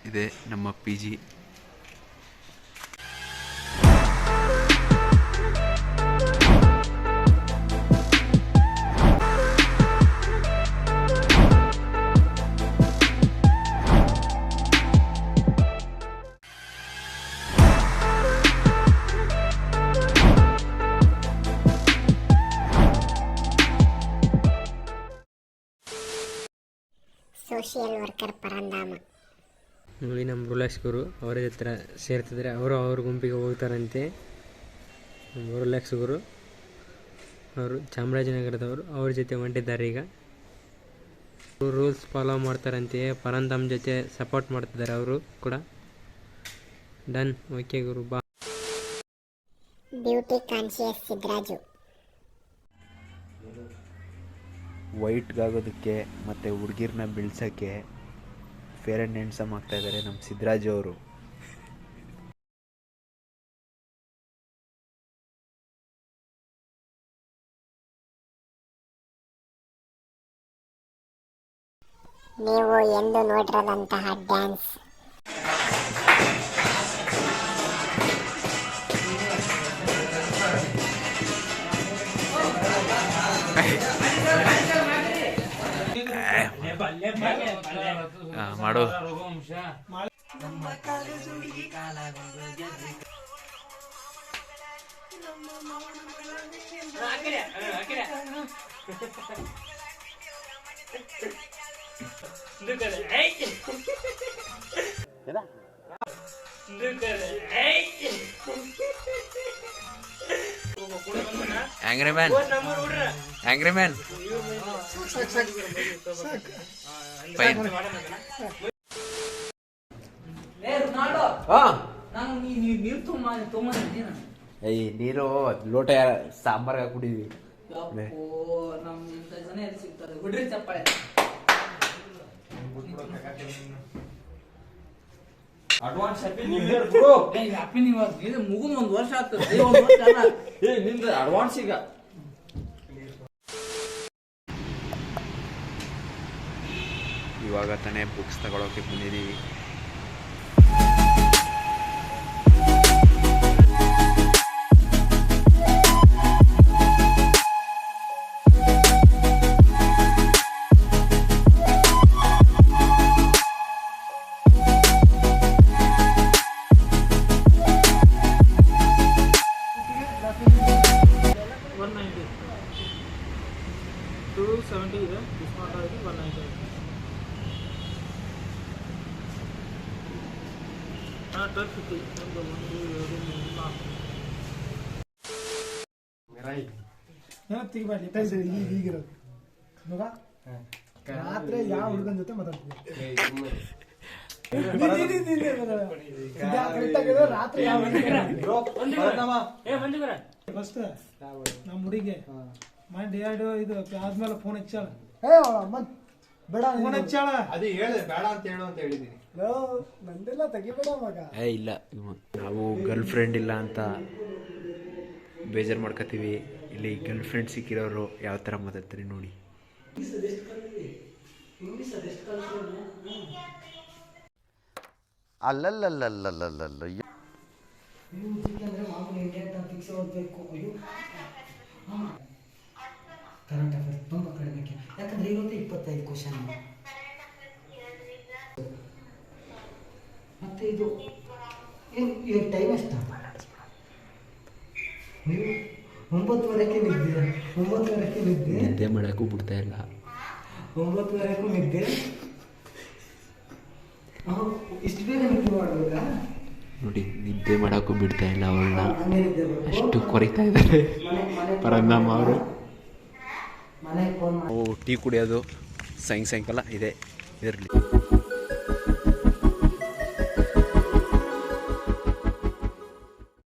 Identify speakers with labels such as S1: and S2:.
S1: ಇದೆ ನಮ್ಮ P G.
S2: Social worker ಪರಂಧಾಮ
S3: ನೋಡಿ ನಮ್ಮ ರುಲಾಕ್ಸ್ಗರು ಅವರ ಹತ್ರ ಸೇರ್ತಿದ್ರೆ ಅವರು ಅವ್ರ ಗುಂಪಿಗೆ ಹೋಗ್ತಾರಂತೆ. ನಮ್ಮ ರುಲಾಕ್ಸ್ಗರು ಅವರು ಚಾಮರಾಜನಗರದವರು, ಅವ್ರ ಜೊತೆ ಹೊಂಟಿದ್ದಾರೆ. ಈಗ ರೂಲ್ಸ್ ಫಾಲೋ ಮಾಡ್ತಾರಂತೆ, ಪರಂಧಾಮ್ ಜೊತೆ ಸಪೋರ್ಟ್ ಮಾಡ್ತಿದ್ದಾರೆ ಅವರು ಕೂಡ. ಡನ್, ಓಕೆ ಗುರು, ಬಾ.
S2: ಬ್ಯೂಟಿ ಕಾನ್ಶಿಯಸ್ ಸಿದ್ರಾಜು
S1: ವೈಟ್ಗಾಗೋದಕ್ಕೆ ಮತ್ತು ಹುಡುಗಿರನ್ನ ಬೆಳ್ಸೋಕ್ಕೆ ಫೇರ್ ಆ್ಯಂಡ್ ಹ್ಯಾಂಡ್ಸಮ್ ಆಗ್ತಾಯಿದ್ದಾರೆ ನಮ್ಮ ಸಿದ್ರಾಜು ಅವರು.
S2: ನೀವು ಎಂದು ನೋಡಿರದಂತಹ ಡ್ಯಾನ್ಸ್.
S1: ಮಾಡು. Angry man, angry man. Fine. ಏಯ್ ನೀರು ಲೋಟ ಸಾಂಬಾರ್ ಹಾಕ್ಬಿಟ್ಟಿದ್ವಿ.
S4: Advance happy new year bro. Happy new year. ಇದು ಮುಗಿದು ಒಂದು ವರ್ಷ ಆಗ್ತದೆ. ಒಂದು ವರ್ಷ ಅಲ್ಲ. ನಿಂದ ಅಡ್ವಾನ್ಸ್ ಈಗ.
S1: ಇವಾಗ ತಾನೇ ಬುಕ್ಸ್ ತಗೊಳಕ್ಕೆ ಬಂದಿದ್ದೀವಿ.
S4: ಇದೆ ಡಿಸ್ಕೌಂಟ್ ಆಗಿ 190. ಹಾಂ 1250. 1 2 3 4 ಈಗಿರೋದು ಮಗ ರಾತ್ರಿ ಯಾವ ಹುಡುಗನ ಜೊತೆ ಮಾತಾಡ್ತೀವಿ. ರಾತ್ರಿ ಫಸ್ಟ್ ನಮ್ಮ ಹುಡುಗಿ ಮೈಂಡ್ ಎರಡು ಇದು ಆದ್ಮೇಲೆ ಫೋನ್ ಹಚ್ಚಾಳ. ಬೇಡ ಫೋನ್ ಹಚ್ಚಾಳ.
S5: ಅದು ಹೇಳಿದೆ ಬೇಡ ಅಂತ ಹೇಳು ಅಂತ ಹೇಳಿದೀನಿ.
S4: ನಂದೆಲ್ಲ ತೆಗಿಬೇಡ ಮಗ.
S1: ಇಲ್ಲ, ನಾವು ಗರ್ಲ್ ಫ್ರೆಂಡ್ ಇಲ್ಲ ಅಂತ ಬೇಜಾರು ಮಾಡ್ಕೋತೀವಿ. ಇಲ್ಲಿ ಗರ್ಲ್ ಫ್ರೆಂಡ್ ಸಿಕ್ಕಿರೋರು ಯಾವ ಥರ ಮಾತಾಡ್ತಾರೆ ನೋಡಿ.
S5: ಅಲ್ಲಲ್ಲಲ್ಲಲ್ಲಲ್ಲಲ್ಲ
S6: ಕರೆಂಟ್ ಅಫೇರ್ಸ್ ತುಂಬ ಕಡಿಮೆ, ಯಾಕಂದರೆ ಇವತ್ತು 25 ಕ್ವಶನ್. ಮತ್ತು ಇದು ಈಗ ಟೈಮ್ ಎಷ್ಟು? ನೀವು 9:30ಕ್ಕೆ ನಿದ್ದೆ. 9:30ಕ್ಕೆ
S1: ನಿದ್ದೆ ಮಾಡೋಕ್ಕೂ ಬಿಡ್ತಾ ಇಲ್ಲ.
S6: 9:30ಕ್ಕೂ ನಿದ್ದೆ. ಇಷ್ಟು ಬೇಗ ನಿದ್ದೆ ಮಾಡಬೇಕಾ?
S1: ನೋಡಿ, ನಿದ್ದೆ ಮಾಡೋಕ್ಕೂ ಬಿಡ್ತಾ ಇಲ್ಲ ಅವಳನ್ನ. ಅಷ್ಟು ಕೊರಿತಾ ಇದ್ದಾರೆ ಪರಂಧಾಮ ಅವರು. ಟೀ ಕುಡಿಯೋದು ಸಾಯಂಕಾಲ ಇದೆ ಇದರಲ್ಲಿ.